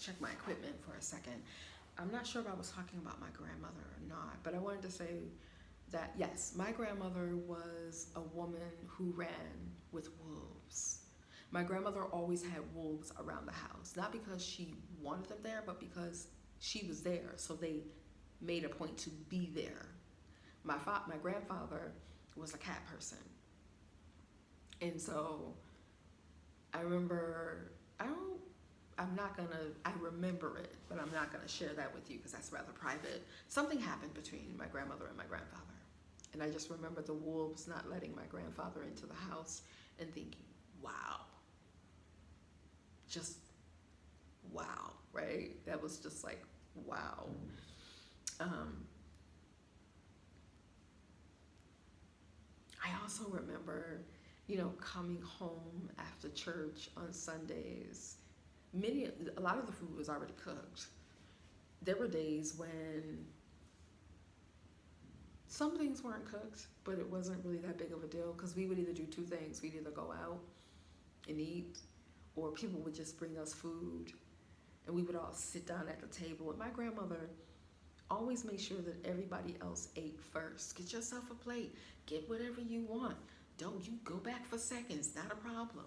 check my equipment for a second. I'm not sure if I was talking about my grandmother or not, but I wanted to say that yes, my grandmother was a woman who ran with wolves. My grandmother always had wolves around the house, not because she wanted them there, but because she was there, so they made a point to be there. My grandfather was a cat person, and so I remember I don't I'm not gonna I remember it, but I'm not gonna share that with you because that's rather private. Something happened between my grandmother and my grandfather, and I just remember the wolves not letting my grandfather into the house and thinking, wow, just wow, right? That was just like wow. Um, I also remember, coming home after church on Sundays. A lot of the food was already cooked. There were days when some things weren't cooked, but it wasn't really that big of a deal because we would either do two things. We'd either go out and eat, or people would just bring us food, and we would all sit down at the table. And my grandmother always made sure that everybody else ate first. Get yourself a plate. Get whatever you want. Don't you go back for seconds. Not a problem.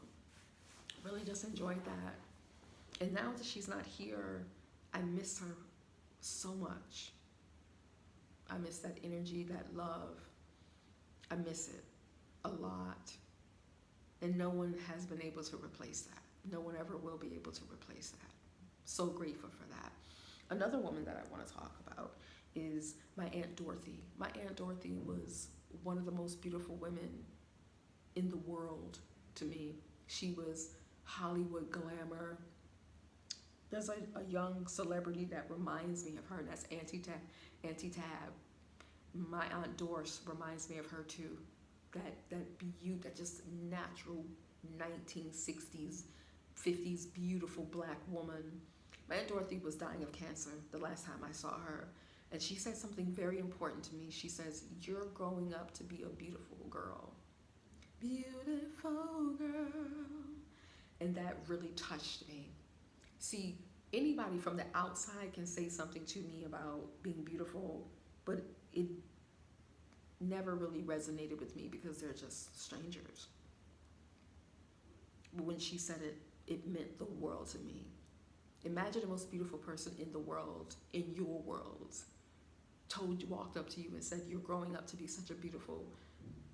Really just enjoyed that. And now that she's not here, I miss her so much. I miss that energy, that love. I miss it a lot. And no one has been able to replace that. No one ever will be able to replace that. So grateful for that. Another woman that I want to talk about is my Aunt Dorothy. My Aunt Dorothy was one of the most beautiful women in the world to me. She was Hollywood glamour. There's a young celebrity that reminds me of her, and that's Auntie Tab. Auntie Tab. My Aunt Doris reminds me of her too. That just natural 1960s, 50s beautiful black woman. My Aunt Dorothy was dying of cancer the last time I saw her, and she said something very important to me. She says, "You're growing up to be a beautiful girl." Beautiful girl. And that really touched me. See, anybody from the outside can say something to me about being beautiful, but it never really resonated with me because they're just strangers. But when she said it, it meant the world to me. Imagine the most beautiful person in the world, in your world, walked up to you and said, "You're growing up to be such a beautiful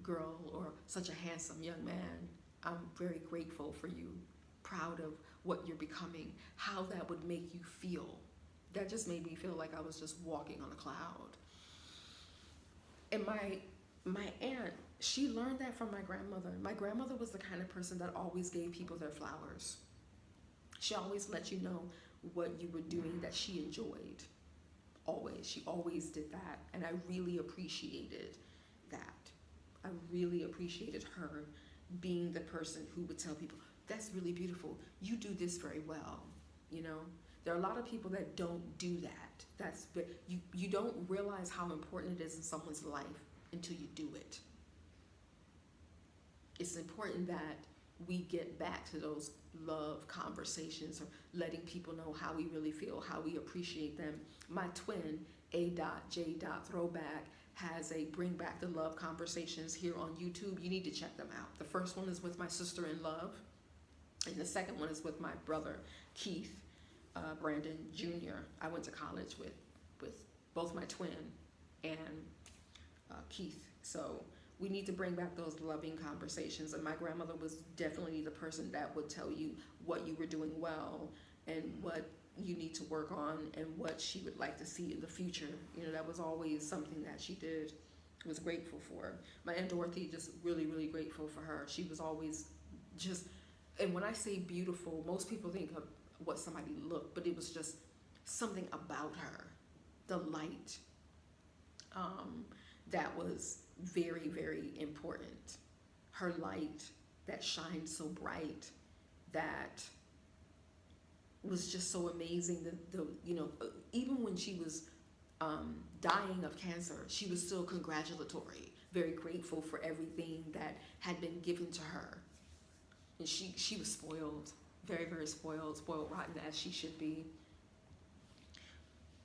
girl or such a handsome young man. I'm very grateful for you, proud of what you're becoming," how that would make you feel. That just made me feel like I was just walking on a cloud. And my aunt, she learned that from my grandmother. My grandmother was the kind of person that always gave people their flowers. She always let you know what you were doing that she enjoyed. Always. She always did that. And I really appreciated that. I really appreciated her being the person who would tell people, "That's really beautiful. You do this very well." There are a lot of people that don't do that. You don't realize how important it is in someone's life until you do it. It's important that we get back to those love conversations or letting people know how we really feel, how we appreciate them. My twin, A.J. Throwback, has a Bring Back the Love conversations here on YouTube. You need to check them out. The first one is with my sister in love, and the second one is with my brother, Keith Brandon Jr. I went to college with both my twin and Keith. So we need to bring back those loving conversations. And my grandmother was definitely the person that would tell you what you were doing well and what you need to work on and what she would like to see in the future. That was always something that she did. Was grateful for. My Aunt Dorothy, just really, really grateful for her. She was always just, and when I say beautiful, most people think of what somebody looked, but it was just something about her, the light, that was very, very important. Her light that shined so bright, that was just so amazing. Even when she was dying of cancer, she was still congratulatory, very grateful for everything that had been given to her. And she was spoiled, very, very spoiled rotten as she should be.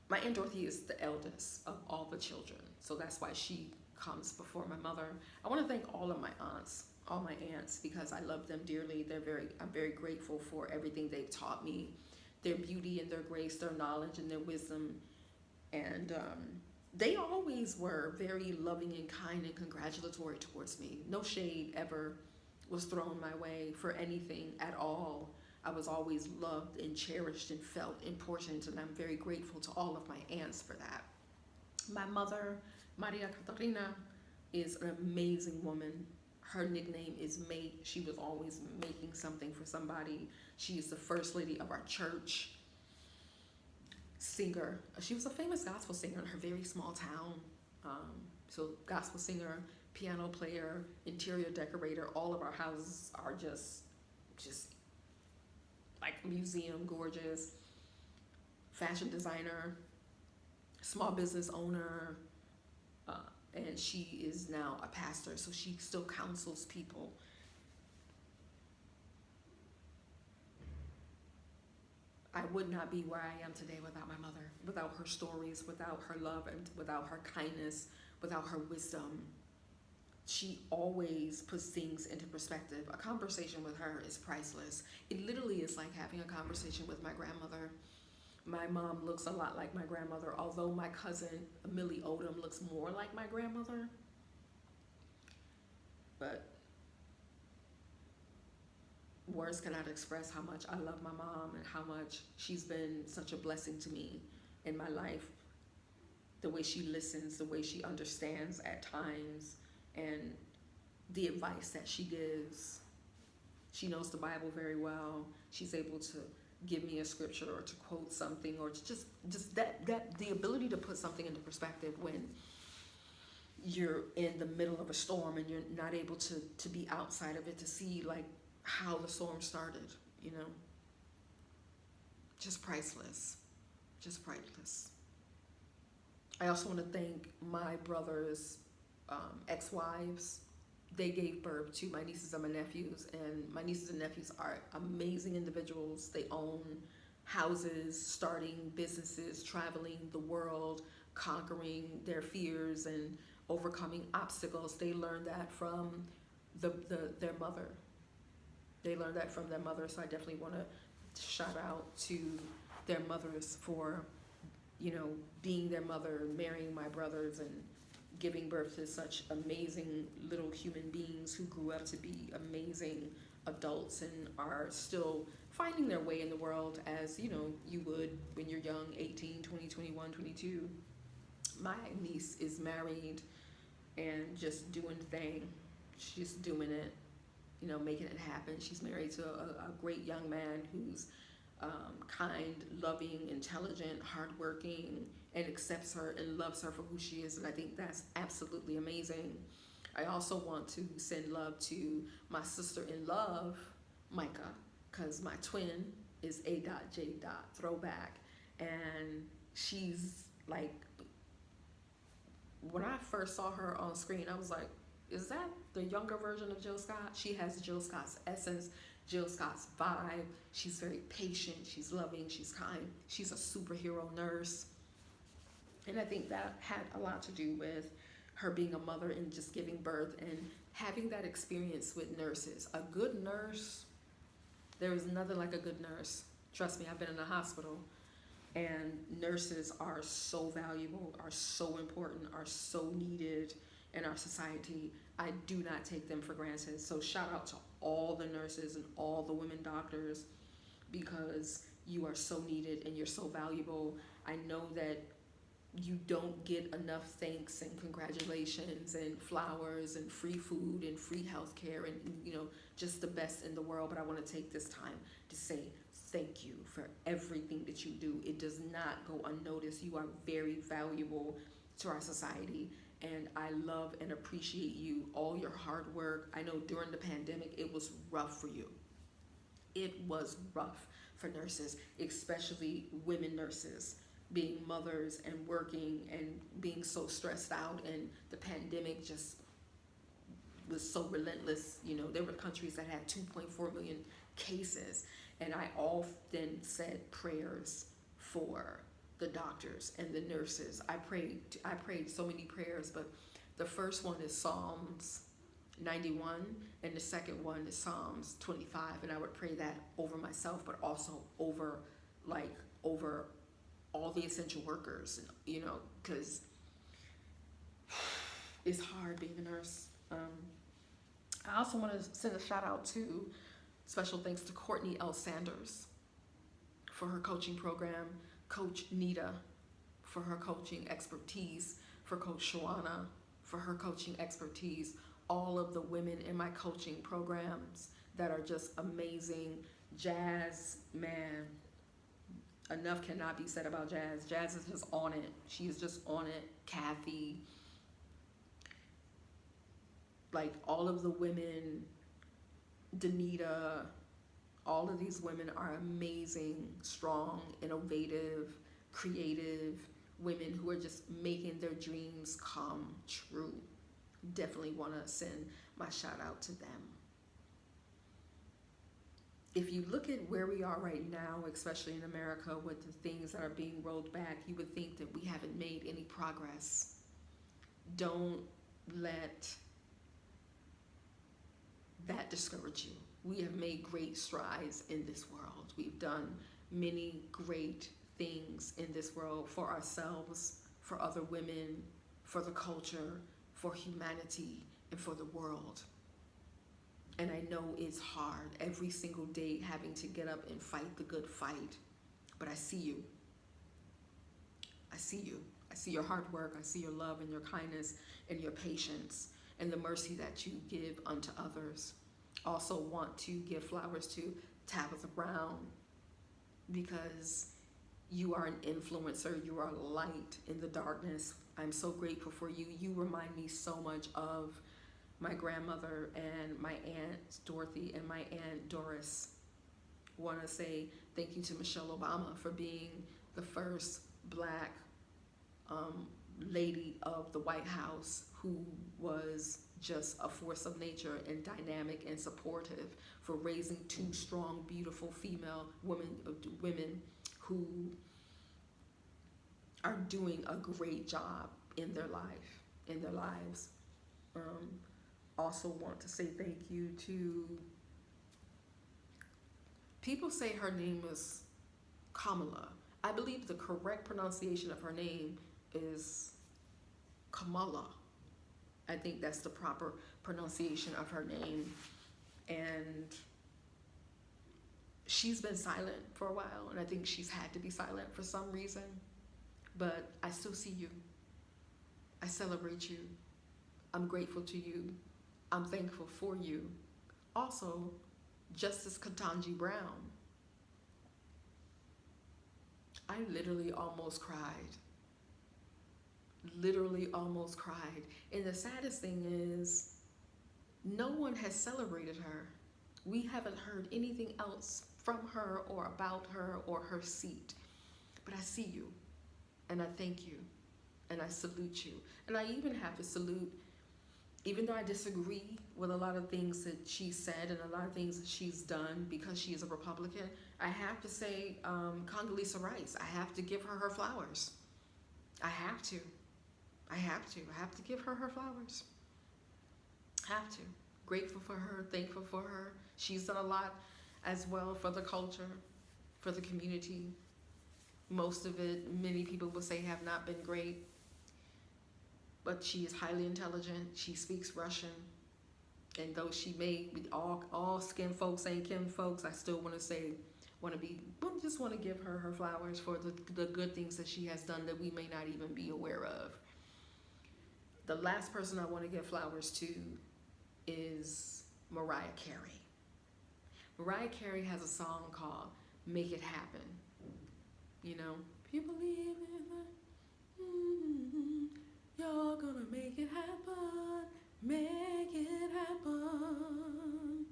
my Aunt Dorothy is the eldest of all the children, so that's why she comes before my mother. I want to thank all of my aunts, all my aunts, because I love them dearly. I'm very grateful for everything they've taught me, their beauty and their grace, their knowledge and their wisdom, and they always were very loving and kind and congratulatory towards me. No shade ever was thrown my way for anything at all. I was always loved and cherished and felt important, and I'm very grateful to all of my aunts for that. My mother, Maria Catarina, is an amazing woman. Her nickname is Mate. She was always making something for somebody. She is the first lady of our church. Singer. She was a famous gospel singer in her very small town. So gospel singer, piano player, interior decorator. All of our houses are just like museum gorgeous. Fashion designer, small business owner, and she is now a pastor, so she still counsels people. I would not be where I am today without my mother, without her stories, without her love, and without her kindness, without her wisdom. She always puts things into perspective. A conversation with her is priceless. It literally is like having a conversation with my grandmother. My mom looks a lot like my grandmother, although my cousin Millie Odom looks more like my grandmother. But words cannot express how much I love my mom and how much she's been such a blessing to me in my life. The way she listens, the way she understands at times, and the advice that she gives. She knows the Bible very well. She's able to give me a scripture or to quote something, or to just that the ability to put something into perspective when you're in the middle of a storm and you're not able to be outside of it, to see like how the storm started, you know. Just priceless. Just priceless. I also want to thank my brother's ex-wives. They gave birth to my nieces and my nephews, and my nieces and nephews are amazing individuals. They own houses, starting businesses, traveling the world, conquering their fears and overcoming obstacles. They learned that from their mother. They learned that from their mother, so I definitely want to shout out to their mothers for, you know, being their mother, marrying my brothers, and giving birth to such amazing little human beings who grew up to be amazing adults and are still finding their way in the world as, you know, you would when you're young, 18, 20, 21, 22. My niece is married and just doing the thing. She's doing it, you know, making it happen. She's married to a great young man who's kind, loving, intelligent, hardworking, and accepts her and loves her for who she is, and I think that's absolutely amazing. I also want to send love to my sister-in-law, Micah, because my twin is A.J. Throwback, and she's like, when I first saw her on screen, I was like, is that the younger version of Jill Scott? She has Jill Scott's essence, Jill Scott's vibe. She's very patient, she's loving, she's kind. She's a superhero nurse. And I think that had a lot to do with her being a mother and just giving birth and having that experience with nurses. A good nurse, there is nothing like a good nurse. Trust me, I've been in a hospital, and nurses are so valuable, are so important, are so needed in our society. I do not take them for granted. So shout out to all the nurses and all the women doctors, because you are so needed and you're so valuable. I know that you don't get enough thanks and congratulations and flowers and free food and free healthcare and, you know, just the best in the world. But I want to take this time to say thank you for everything that you do. It does not go unnoticed. You are very valuable to our society, and I love and appreciate you, all your hard work. I know during the pandemic it was rough for you. It was rough for nurses, especially women nurses, being mothers and working and being so stressed out, and the pandemic just was so relentless. You know, there were countries that had 2.4 million cases, and I often said prayers for the doctors and the nurses. I prayed so many prayers, but the first one is Psalms 91 and the second one is Psalms 25, and I would pray that over myself, but also over over all the essential workers, you know, because it's hard being a nurse. I also want to send a shout out to special thanks to Courtney L. Sanders for her coaching program, Coach Nita for her coaching expertise, for Coach Shawana for her coaching expertise, all of the women in my coaching programs that are just amazing. Jazz, man, enough cannot be said about Jazz. Jazz is just on it. She is just on it. Kathy, like all of the women, Danita, all of these women are amazing, strong, innovative, creative women who are just making their dreams come true. Definitely want to send my shout out to them. If you look at where we are right now, especially in America, with the things that are being rolled back, you would think that we haven't made any progress. Don't let that discourage you. We have made great strides in this world. We've done many great things in this world for ourselves, for other women, for the culture, for humanity, and for the world. And I know it's hard every single day having to get up and fight the good fight, but I see you. I see you. I see your hard work. I see your love and your kindness and your patience and the mercy that you give unto others. Also want to give flowers to Tabitha Brown, because you are an influencer. You are a light in the darkness. I'm so grateful for you. You remind me so much of my grandmother and my aunt Dorothy and my aunt Doris. Want to say thank you to Michelle Obama for being the first Black lady of the White House, who was just a force of nature and dynamic and supportive, for raising two strong, beautiful female women who are doing a great job in their lives. Also want to say thank you to, people say her name is Kamala. I believe the correct pronunciation of her name is Kamala. I think that's the proper pronunciation of her name. And she's been silent for a while, and I think she's had to be silent for some reason. But I still see you. I celebrate you. I'm grateful to you. I'm thankful for you. Also, Justice Ketanji Brown. I literally almost cried. Literally almost cried. And the saddest thing is, no one has celebrated her. We haven't heard anything else from her or about her or her seat. But I see you, and I thank you, and I salute you. And I even have to salute, even though I disagree with a lot of things that she said and a lot of things that she's done because she is a Republican, I have to say Condoleezza Rice. I have to give her flowers. I have to give her flowers. Have to. Grateful for her, thankful for her. She's done a lot as well for the culture, for the community. Most of it, many people will say, have not been great. But she is highly intelligent. She speaks Russian. And though she may be all skin folks ain't kin folks, I still want to say, just want to give her flowers for the good things that she has done that we may not even be aware of. The last person I want to give flowers to is Mariah Carey. Mariah Carey has a song called Make It Happen. You know, if you believe in it, you're gonna make it happen. Make it happen.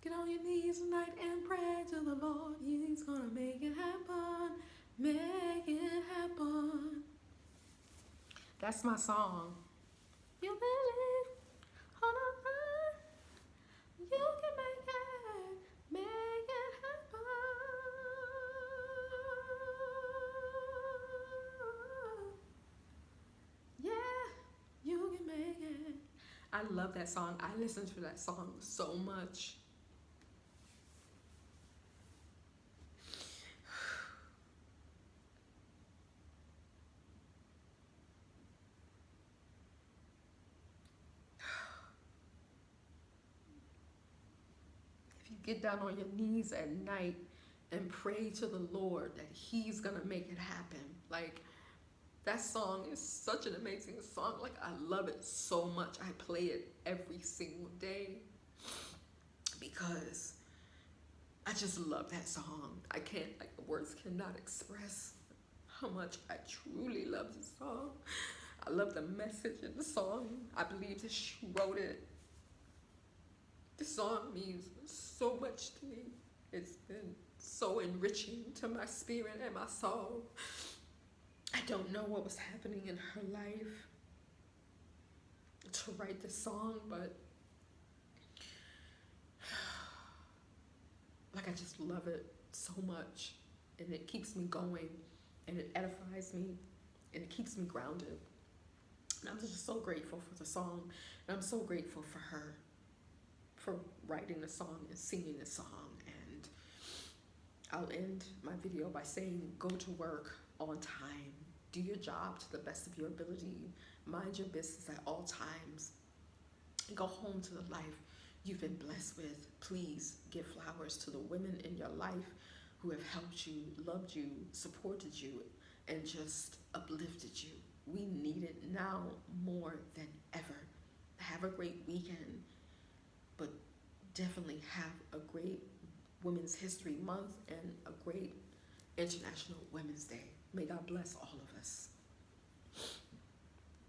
Get on your knees tonight and pray to the Lord. He's gonna make it happen. Make it happen. That's my song. You believe, hold on, you can make it happen. love that song. I listen to that song so much. If you get down on your knees at night and pray to the Lord that He's gonna make it happen. Like, that song is such an amazing song. Like, I love it so much. I play it every single day because I just love that song. I can't, like, words cannot express how much I truly love this song. I love the message in the song. I believe that she wrote it. This song means so much to me. It's been so enriching to my spirit and my soul. I don't know what was happening in her life to write this song, but like, I just love it so much, and it keeps me going, and it edifies me, and it keeps me grounded. And I'm just so grateful for the song, and I'm so grateful for her for writing the song and singing the song. And I'll end my video by saying, go to work on time. Do your job to the best of your ability. Mind your business at all times. And go home to the life you've been blessed with. Please give flowers to the women in your life who have helped you, loved you, supported you, and just uplifted you. We need it now more than ever. Have a great weekend, but definitely have a great Women's History Month and a great International Women's Day. May God bless all of us.